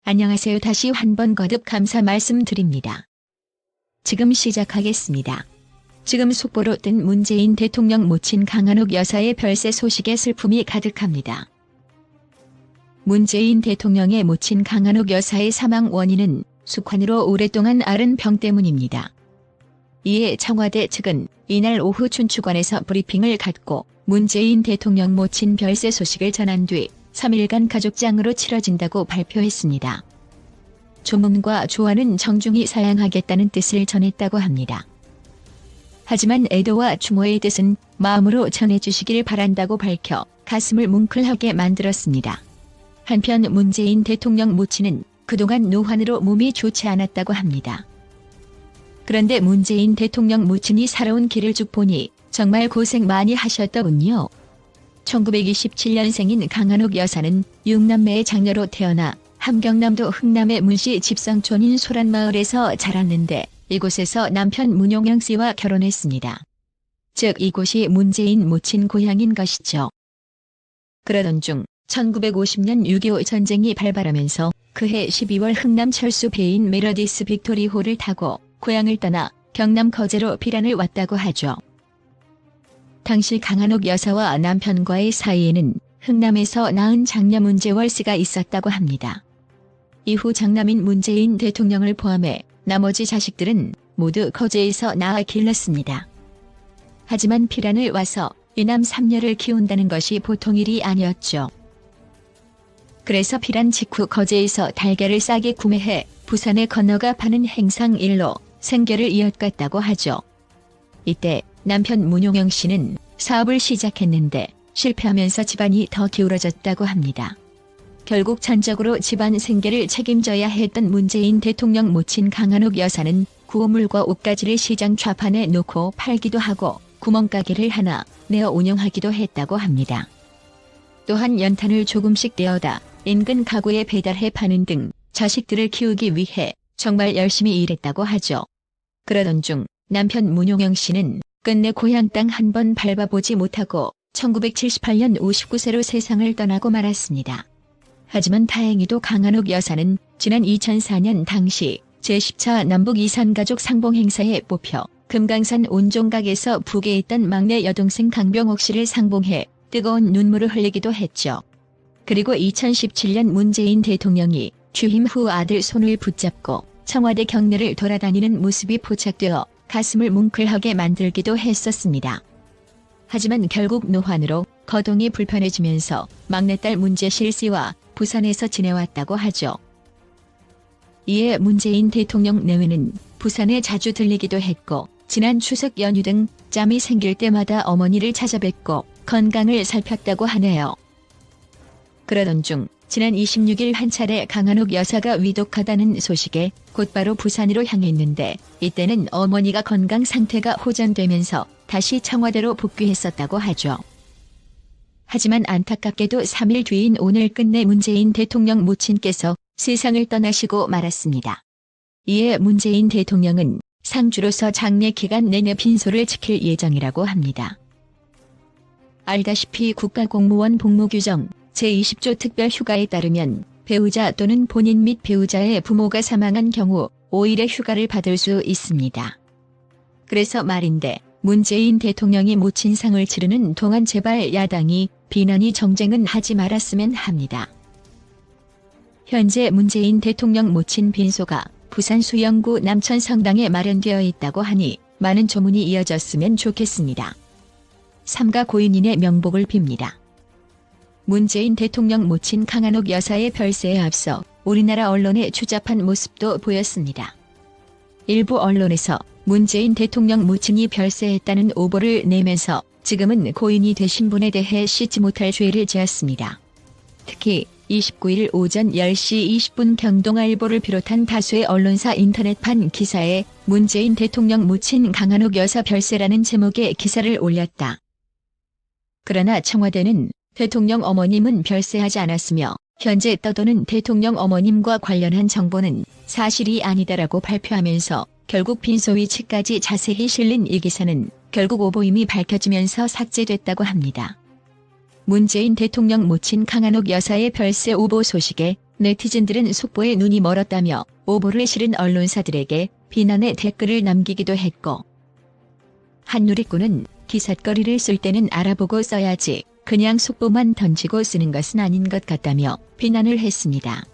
안녕하세요. 다시 한번 거듭 감사 말씀드립니다. 지금 시작하겠습니다. 지금 속보로 뜬 문재인 대통령 모친 강한옥 여사의 별세 소식에 슬픔이 가득합니다. 문재인 대통령의 모친 강한옥 여사의 사망 원인은 숙환으로 오랫동안 앓은 병 때문입니다. 이에 청와대 측은 이날 오후 춘추관에서 브리핑을 갖고 문재인 대통령 모친 별세 소식을 전한 뒤 3일간 가족장으로 치러진다고 발표했습니다. 조문과 조화는 정중히 사양하겠다는 뜻을 전했다고 합니다. 하지만 애도와 추모의 뜻은 마음으로 전해주시길 바란다고 밝혀 가슴을 뭉클하게 만들었습니다. 한편 문재인 대통령 모친은 그동안 노환으로 몸이 좋지 않았다고 합니다. 그런데 문재인 대통령 모친이 살아온 길을 쭉 보니 정말 고생 많이 하셨더군요. 1927년생인 강한옥 여사는 6남매의 장녀로 태어나 함경남도 흥남의 문씨 집성촌인 소란마을에서 자랐는데 이곳에서 남편 문용영 씨와 결혼했습니다. 즉 이곳이 문재인 모친 고향인 것이죠. 그러던 중 1950년 6.25 전쟁이 발발하면서 그해 12월 흥남 철수 배인 메러디스 빅토리호를 타고 고향을 떠나 경남 거제로 피란을 왔다고 하죠. 당시 강한옥 여사와 남편과의 사이에는 흥남에서 낳은 장녀 문재월 씨가 있었다고 합니다. 이후 장남인 문재인 대통령을 포함해 나머지 자식들은 모두 거제에서 낳아 길렀습니다. 하지만 피란을 와서 이남 3녀를 키운다는 것이 보통 일이 아니었죠. 그래서 피란 직후 거제에서 달걀을 싸게 구매해 부산에 건너가 파는 행상 일로 생계를 이어갔다고 하죠. 이때 남편 문용영 씨는 사업을 시작했는데 실패하면서 집안이 더 기울어졌다고 합니다. 결국 전적으로 집안 생계를 책임져야 했던 문재인 대통령 모친 강한옥 여사는 구호물과 옷가지를 시장 좌판에 놓고 팔기도 하고 구멍가게를 하나 내어 운영하기도 했다고 합니다. 또한 연탄을 조금씩 떼어다 인근 가구에 배달해 파는 등 자식들을 키우기 위해 정말 열심히 일했다고 하죠. 그러던 중 남편 문용영 씨는 끝내 고향 땅 한 번 밟아보지 못하고 1978년 59세로 세상을 떠나고 말았습니다. 하지만 다행히도 강한옥 여사는 지난 2004년 당시 제10차 남북 이산가족 상봉 행사에 뽑혀 금강산 온종각에서 북에 있던 막내 여동생 강병옥 씨를 상봉해 뜨거운 눈물을 흘리기도 했죠. 그리고 2017년 문재인 대통령이 취임 후 아들 손을 붙잡고 청와대 경내를 돌아다니는 모습이 포착되어 가슴을 뭉클하게 만들기도 했었습니다. 하지만 결국 노환으로 거동이 불편해지면서 막내딸 문재실 씨와 부산에서 지내왔다고 하죠. 이에 문재인 대통령 내외는 부산에 자주 들리기도 했고 지난 추석 연휴 등 짬이 생길 때마다 어머니를 찾아뵙고 건강을 살폈다고 하네요. 그러던 중 지난 26일 한 차례 강한옥 여사가 위독하다는 소식에 곧바로 부산으로 향했는데 이때는 어머니가 건강 상태가 호전되면서 다시 청와대로 복귀했었다고 하죠. 하지만 안타깝게도 3일 뒤인 오늘 끝내 문재인 대통령 모친께서 세상을 떠나시고 말았습니다. 이에 문재인 대통령은 상주로서 장례 기간 내내 빈소를 지킬 예정이라고 합니다. 알다시피 국가공무원 복무규정 제20조 특별휴가에 따르면 배우자 또는 본인 및 배우자의 부모가 사망한 경우 5일의 휴가를 받을 수 있습니다. 그래서 말인데 문재인 대통령이 모친상을 치르는 동안 제발 야당이 비난이 정쟁은 하지 말았으면 합니다. 현재 문재인 대통령 모친 빈소가 부산 수영구 남천성당에 마련되어 있다고 하니 많은 조문이 이어졌으면 좋겠습니다. 삼가 고인인의 명복을 빕니다. 문재인 대통령 모친 강한옥 여사의 별세에 앞서 우리나라 언론의 추잡한 모습도 보였습니다. 일부 언론에서 문재인 대통령 모친이 별세했다는 오보를 내면서 지금은 고인이 되신 분에 대해 씻지 못할 죄를 지었습니다. 특히 29일 오전 10시 20분 경동아일보를 비롯한 다수의 언론사 인터넷판 기사에 문재인 대통령 모친 강한옥 여사 별세라는 제목의 기사를 올렸다. 그러나 청와대는 대통령 어머님은 별세하지 않았으며 현재 떠도는 대통령 어머님과 관련한 정보는 사실이 아니다라고 발표하면서 결국 빈소 위치까지 자세히 실린 이 기사는 결국 오보임이 밝혀지면서 삭제됐다고 합니다. 문재인 대통령 모친 강한옥 여사의 별세 오보 소식에 네티즌들은 속보에 눈이 멀었다며 오보를 실은 언론사들에게 비난의 댓글을 남기기도 했고, 한 누리꾼은 기삿거리를 쓸 때는 알아보고 써야지 그냥 속보만 던지고 쓰는 것은 아닌 것 같다며 비난을 했습니다.